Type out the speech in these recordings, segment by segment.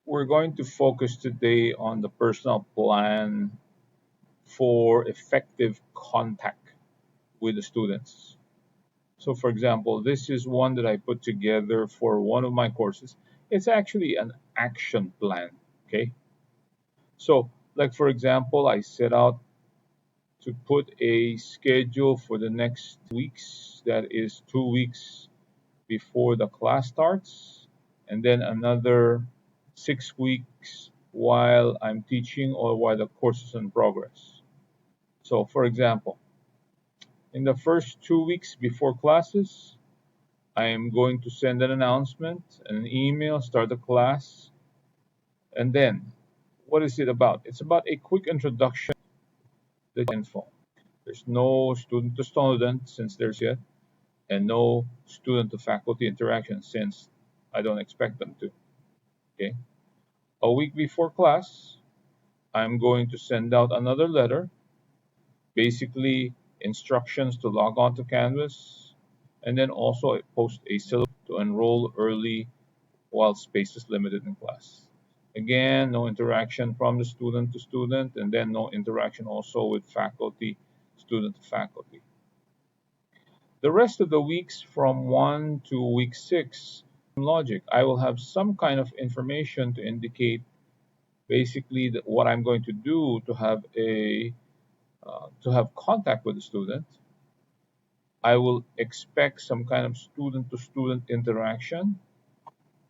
We're going to focus today on the personal plan for effective contact with the students. So, for example, this is one that I put together for one of my courses. It's actually an action plan. Okay. So, like for example, I set out to put a schedule for the next weeks, that is 2 weeks before the class starts, and then another 6 weeks while I'm teaching or while the course is in progress. So, for example, in the first 2 weeks before classes, I am going to send an announcement and an email, start the class, and then what is it about? It's about a quick introduction, the info. There's no student to student since there's yet, and no student to faculty interaction since I don't expect them to. Okay. A week before class, I'm going to send out another letter, basically instructions to log on to Canvas, and then also post a syllabus to enroll early while space is limited in class. Again, no interaction from the student to student, and then no interaction also with faculty, student to faculty. The rest of the weeks from 1 to week 6, logic. I will have some kind of information to indicate basically what I'm going to do to have contact with the student. I will expect some kind of student to student interaction,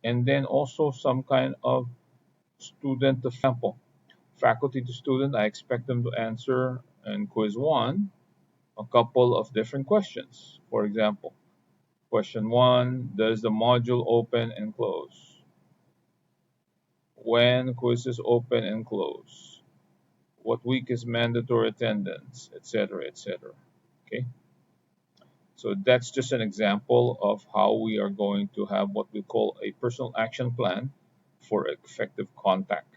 and then also some kind of student to sample. Faculty to student, I expect them to answer in quiz one a couple of different questions. For example, question one: does the module open and close? When quizzes open and close? What week is mandatory attendance, etc., etc. Okay, so that's just an example of how we are going to have what we call a personal action plan for effective contact.